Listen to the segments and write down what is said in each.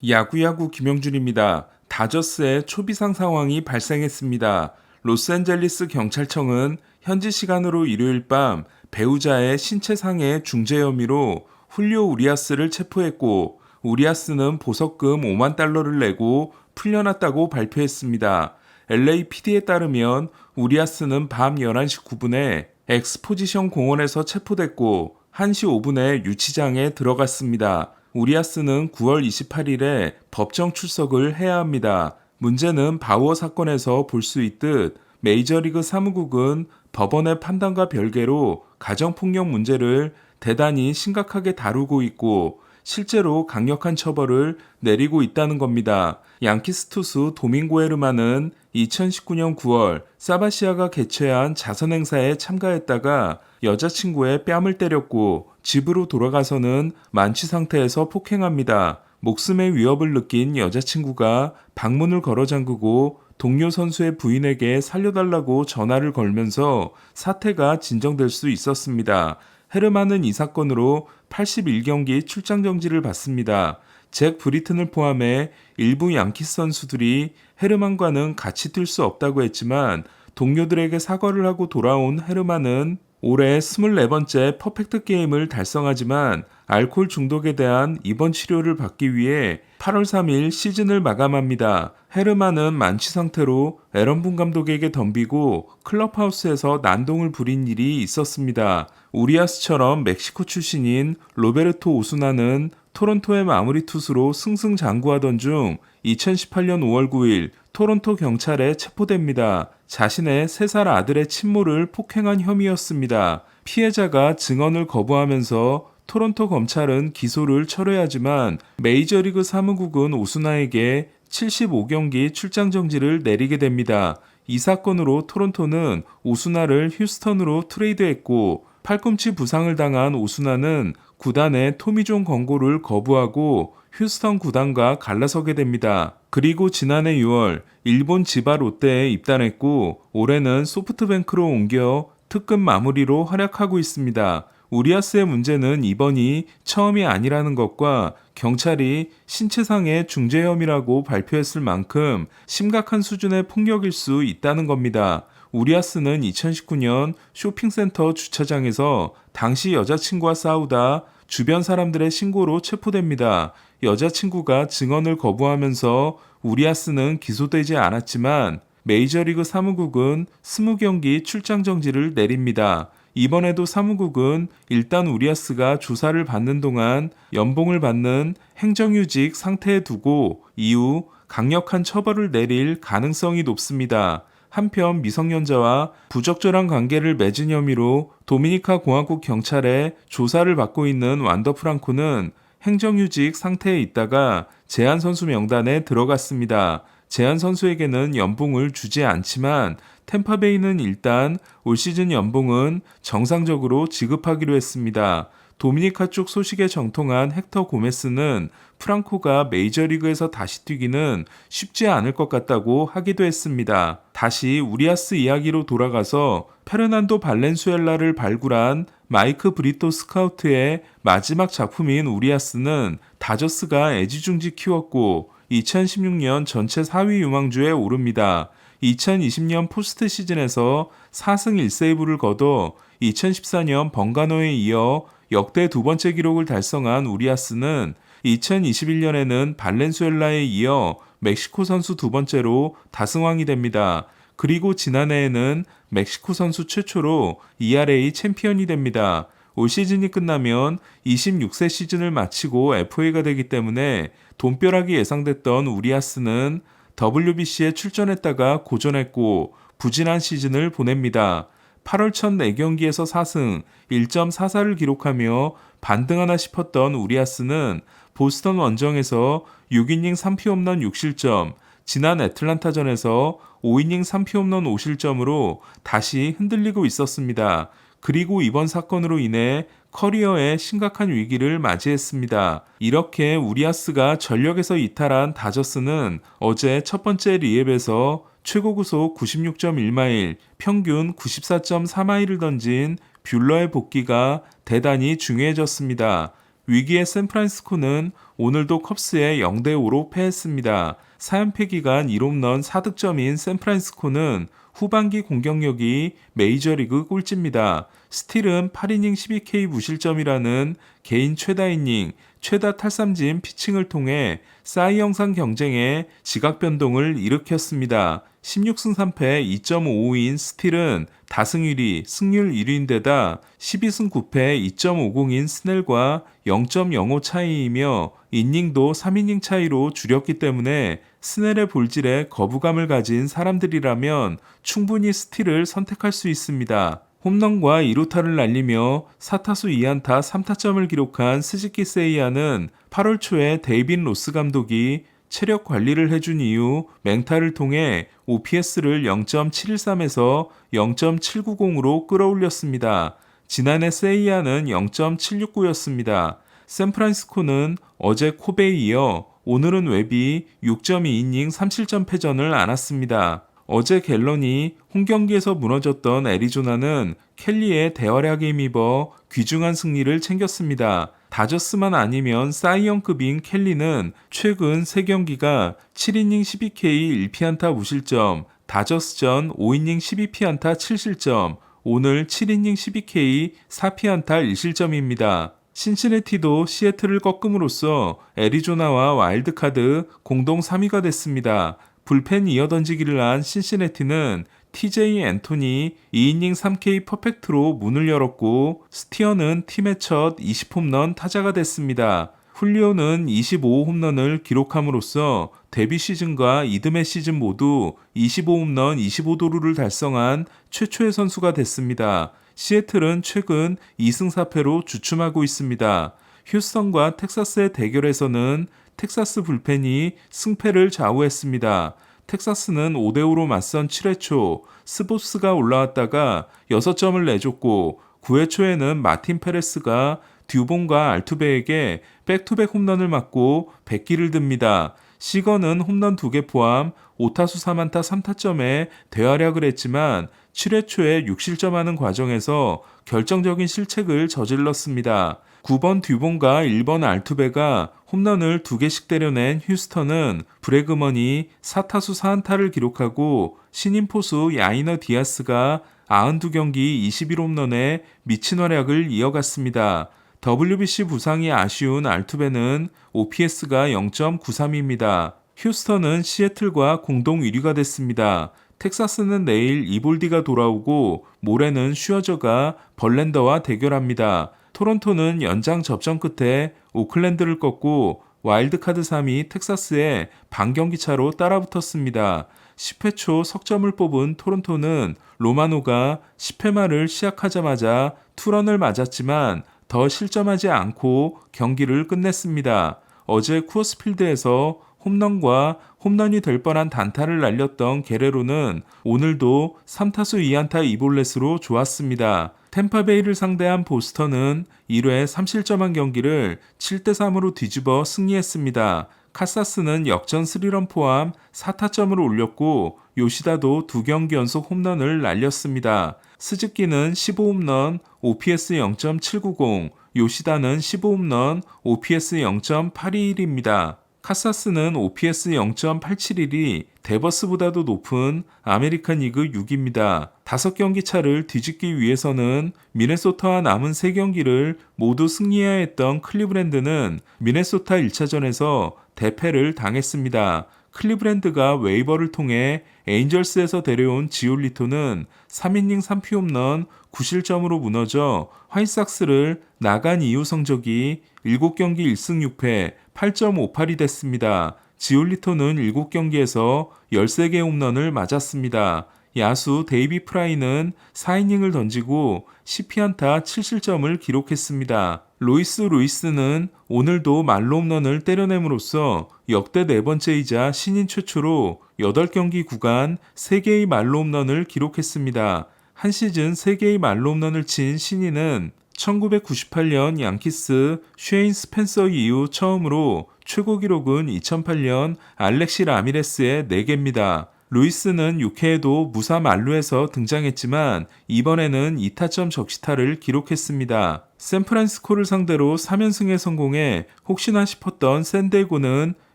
야구야구 김영준입니다. 다저스의 초비상 상황이 발생했습니다. 로스앤젤리스 경찰청은 현지 시간으로 일요일 밤 배우자의 신체상해 중재 혐의로 훌리오 우리아스를 체포했고, 우리아스는 보석금 5만 달러를 내고 풀려났다고 발표했습니다. LAPD에 따르면 우리아스는 밤 11시 9분에 엑스포지션 공원에서 체포됐고 1시 5분에 유치장에 들어갔습니다. 우리아스는 9월 28일에 법정 출석을 해야 합니다. 문제는 바우어 사건에서 볼 수 있듯 메이저리그 사무국은 법원의 판단과 별개로 가정폭력 문제를 대단히 심각하게 다루고 있고 실제로 강력한 처벌을 내리고 있다는 겁니다. 양키스 투수 도밍고 헤르만은 2019년 9월 사바시아가 개최한 자선행사에 참가했다가 여자친구의 뺨을 때렸고 집으로 돌아가서는 만취 상태에서 폭행합니다. 목숨의 위협을 느낀 여자친구가 방문을 걸어 잠그고 동료 선수의 부인에게 살려달라고 전화를 걸면서 사태가 진정될 수 있었습니다. 헤르만은 이 사건으로 81경기 출장 정지를 받습니다. 잭 브리튼을 포함해 일부 양키스 선수들이 헤르만과는 같이 뛸 수 없다고 했지만 동료들에게 사과를 하고 돌아온 헤르만은 올해 24번째 퍼펙트 게임을 달성하지만 알코올 중독에 대한 입원 치료를 받기 위해 8월 3일 시즌을 마감합니다. 헤르만은 만취 상태로 에런분 감독에게 덤비고 클럽하우스에서 난동을 부린 일이 있었습니다. 우리아스처럼 멕시코 출신인 로베르토 오수나는 토론토의 마무리 투수로 승승장구하던 중 2018년 5월 9일 토론토 경찰에 체포됩니다. 자신의 3살 아들의 친모를 폭행한 혐의였습니다. 피해자가 증언을 거부하면서 토론토 검찰은 기소를 철회하지만 메이저리그 사무국은 오수나에게 75경기 출장 정지를 내리게 됩니다. 이 사건으로 토론토는 오수나를 휴스턴으로 트레이드했고 팔꿈치 부상을 당한 오수나는 구단의 토미존 권고를 거부하고 휴스턴 구단과 갈라서게 됩니다. 그리고 지난해 6월 일본 지바 롯데에 입단했고 올해는 소프트뱅크로 옮겨 특급 마무리로 활약하고 있습니다. 우리아스의 문제는 이번이 처음이 아니라는 것과 경찰이 신체상해 중재 혐의라고 발표했을 만큼 심각한 수준의 폭력일 수 있다는 겁니다. 우리아스는 2019년 쇼핑센터 주차장에서 당시 여자친구와 싸우다 주변 사람들의 신고로 체포됩니다. 여자친구가 증언을 거부하면서 우리아스는 기소되지 않았지만 메이저리그 사무국은 20경기 출장 정지를 내립니다. 이번에도 사무국은 일단 우리아스가 조사를 받는 동안 연봉을 받는 행정휴직 상태에 두고 이후 강력한 처벌을 내릴 가능성이 높습니다. 한편 미성년자와 부적절한 관계를 맺은 혐의로 도미니카 공화국 경찰에 조사를 받고 있는 완더 프랑코는 행정휴직 상태에 있다가 제한 선수 명단에 들어갔습니다. 제한 선수에게는 연봉을 주지 않지만 템파베이는 일단 올 시즌 연봉은 정상적으로 지급하기로 했습니다. 도미니카 쪽 소식에 정통한 헥터 고메스는 프랑코가 메이저리그에서 다시 뛰기는 쉽지 않을 것 같다고 하기도 했습니다. 다시 우리아스 이야기로 돌아가서 페르난도 발렌수엘라를 발굴한 마이크 브리토 스카우트의 마지막 작품인 우리아스는 다저스가 애지중지 키웠고 2016년 전체 4위 유망주에 오릅니다. 2020년 포스트 시즌에서 4승 1세이브를 거둬 2014년 번가노에 이어 역대 두 번째 기록을 달성한 우리아스는 2021년에는 발렌수엘라에 이어 멕시코 선수 두 번째로 다승왕이 됩니다. 그리고 지난해에는 멕시코 선수 최초로 ERA 챔피언이 됩니다. 올 시즌이 끝나면 26세 시즌을 마치고 FA가 되기 때문에 돈벼락이 예상됐던 우리아스는 WBC에 출전했다가 고전했고 부진한 시즌을 보냅니다. 8월 첫 4경기에서 4승 1.44를 기록하며 반등하나 싶었던 우리아스는 보스턴 원정에서 6이닝 3피 홈런 6실점, 지난 애틀란타전에서 5이닝 3피 홈런 5실점으로 다시 흔들리고 있었습니다. 그리고 이번 사건으로 인해 커리어에 심각한 위기를 맞이했습니다. 이렇게 우리아스가 전력에서 이탈한 다저스는 어제 첫 번째 리앱에서 최고 구속 96.1마일, 평균 94.4마일을 던진 뷰러의 복귀가 대단히 중요해졌습니다. 위기의 샌프란시스코는 오늘도 컵스에 0대5로 패했습니다. 4연패 기간 1홈런 4득점인 샌프란시스코는 후반기 공격력이 메이저리그 꼴찌입니다. 스틸은 8이닝 12K 무실점이라는 개인 최다 이닝, 최다 탈삼진 피칭을 통해 사이 영상 경쟁에 지각 변동을 일으켰습니다. 16승 3패 2.55인 스틸은 다승 1위, 승률 1위인데다 12승 9패 2.50인 스넬과 0.05 차이이며 이닝도 3이닝 차이로 줄였기 때문에 스넬의 볼질에 거부감을 가진 사람들이라면 충분히 스틸을 선택할 수 있습니다. 홈런과 2루타를 날리며 4타수 2안타 3타점을 기록한 스즈키 세이야는 8월 초에 데이빗 로스 감독이 체력 관리를 해준 이후 맹타를 통해 OPS를 0.713에서 0.790으로 끌어올렸습니다. 지난해 세이야는 0.769였습니다. 샌프란시스코는 어제 코베에 이어 오늘은 웹이 6.2이닝 3실점 패전을 안았습니다. 어제 갤런이 홈경기에서 무너졌던 애리조나는 켈리의 대활약에 힘입어 귀중한 승리를 챙겼습니다. 다저스만 아니면 사이영급인 켈리는 최근 3경기가 7이닝 12K 1피안타 무실점, 다저스전 5이닝 12피안타 7실점, 오늘 7이닝 12K 4피안타 1실점입니다. 신시내티도 시애틀을 꺾음으로써 애리조나와 와일드카드 공동 3위가 됐습니다. 불펜 이어던지기를 한 신시내티는 TJ 앤토니 2이닝 3K 퍼펙트로 문을 열었고 스티어는 팀의 첫 20홈런 타자가 됐습니다. 훌리오는 25홈런을 기록함으로써 데뷔 시즌과 이듬해 시즌 모두 25홈런 25도루를 달성한 최초의 선수가 됐습니다. 시애틀은 최근 2승 4패로 주춤하고 있습니다. 휴스턴과 텍사스의 대결에서는 텍사스 불펜이 승패를 좌우했습니다. 텍사스는 5대5로 맞선 7회 초 스보스가 올라왔다가 6점을 내줬고 9회 초에는 마틴 페레스가 듀본과 알투베에게 백투백 홈런을 맞고 백기를 듭니다. 시건은 홈런 2개 포함 5타수 3안타 3타점에 대활약을 했지만 7회 초에 6실점하는 과정에서 결정적인 실책을 저질렀습니다. 9번 듀본과 1번 알투베가 홈런을 2개씩 때려낸 휴스턴은 브래그먼이 4타수 4안타를 기록하고 신인 포수 야이너 디아스가 92경기 21홈런에 미친 활약을 이어갔습니다. WBC 부상이 아쉬운 알투베는 OPS가 0.93입니다. 휴스턴은 시애틀과 공동 1위가 됐습니다. 텍사스는 내일 이볼디가 돌아오고 모레는 슈어저가 벌랜더와 대결합니다. 토론토는 연장 접전 끝에 오클랜드를 꺾고 와일드카드 3위 텍사스에 반경기 차로 따라붙었습니다. 10회 초 석점을 뽑은 토론토는 로마노가 10회 말을 시작하자마자 투런을 맞았지만 더 실점하지 않고 경기를 끝냈습니다. 어제 쿠어스필드에서 홈런과 홈런이 될 뻔한 단타를 날렸던 게레로는 오늘도 3타수 2안타 2볼넷으로 좋았습니다. 템파베이를 상대한 보스턴은 1회 3실점한 경기를 7대3으로 뒤집어 승리했습니다. 카사스는 역전 3런 포함 4타점을 올렸고 요시다도 2경기 연속 홈런을 날렸습니다. 스즈키는 15홈런, OPS 0.790, 요시다는 15홈런, OPS 0.821입니다. 카사스는 OPS 0.871이 데버스보다도 높은 아메리칸 리그 6입니다. 5경기 차를 뒤집기 위해서는 미네소타와 남은 3경기를 모두 승리해야 했던 클리브랜드는 미네소타 1차전에서 대패를 당했습니다. 클리브랜드가 웨이버를 통해 에인절스에서 데려온 지올리토는 3이닝 3피홈런 9실점으로 무너져 화이삭스를 나간 이후 성적이 7경기 1승 6패 8.58이 됐습니다. 지올리토는 7경기에서 13개의 홈런을 맞았습니다. 야수 데이비 프라이는 4이닝을 던지고 10피안타 7실점을 기록했습니다. 루이스는 오늘도 말로 홈런을 때려냄으로써 역대 4번째이자 신인 최초로 8경기 구간 3개의 말로 홈런을 기록했습니다. 한 시즌 3개의 말로 홈런을 친 신인은 1998년 양키스 쉐인 스펜서 이후 처음으로 최고 기록은 2008년 알렉시 라미레스의 4개입니다. 루이스는 6회에도 무사 만루에서 등장했지만 이번에는 2타점 적시타를 기록했습니다. 샌프란시스코를 상대로 3연승에 성공해 혹시나 싶었던 샌디에고는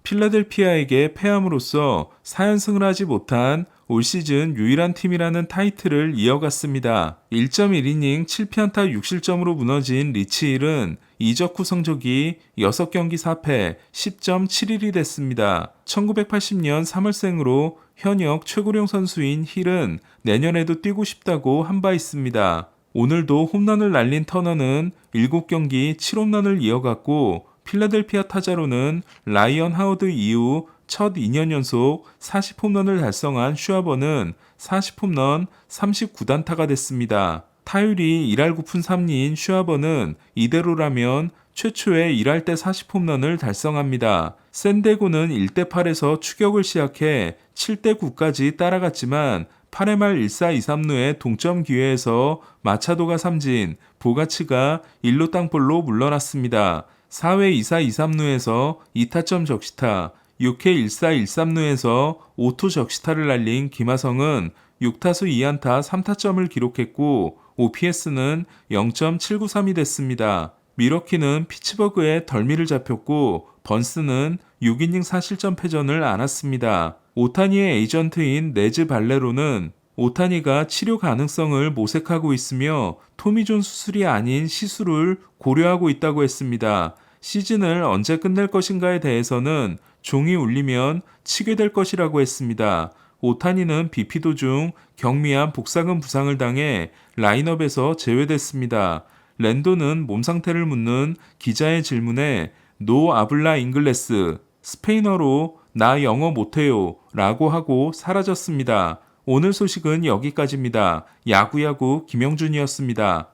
필라델피아에게 패함으로써 4연승을 하지 못한 올 시즌 유일한 팀이라는 타이틀을 이어갔습니다. 1.1이닝 7피안타 6실점으로 무너진 리치 힐은 이적 후 성적이 6경기 4패 10.71이 됐습니다. 1980년 3월생으로 현역 최고령 선수인 힐은 내년에도 뛰고 싶다고 한 바 있습니다. 오늘도 홈런을 날린 터너는 7경기 7홈런을 이어갔고 필라델피아 타자로는 라이언 하워드 이후 첫 2년 연속 40홈런을 달성한 슈아버는 40홈런 39단타가 됐습니다. 타율이 1할 9푼 3리인 슈아버는 이대로라면 최초의 1할 때 40홈런을 달성합니다. 샌디에고는 1대 8에서 추격을 시작해 7대 9까지 따라갔지만 8회 말 1사 2삼루의 동점 기회에서 마차도가 삼진, 보가츠가 1루 땅볼로 물러났습니다. 4회 2사 2삼루에서 2타점 적시타, 6회 1사 1삼루에서 5투 적시타를 날린 김하성은 6타수 2안타 3타점을 기록했고 OPS는 0.793이 됐습니다. 미러키는 피츠버그에 덜미를 잡혔고 번스는 6이닝 4실점 패전을 안았습니다. 오타니의 에이전트인 네즈 발레로는 오타니가 치료 가능성을 모색하고 있으며 토미존 수술이 아닌 시술을 고려하고 있다고 했습니다. 시즌을 언제 끝낼 것인가에 대해서는 종이 울리면 치게 될 것이라고 했습니다. 오타니는 비피도 중 경미한 복사근 부상을 당해 라인업에서 제외됐습니다. 랜도는 몸 상태를 묻는 기자의 질문에 노 아블라 잉글레스, 스페인어로 나 영어 못해요 라고 하고 사라졌습니다. 오늘 소식은 여기까지입니다. 야구야구 김영준이었습니다.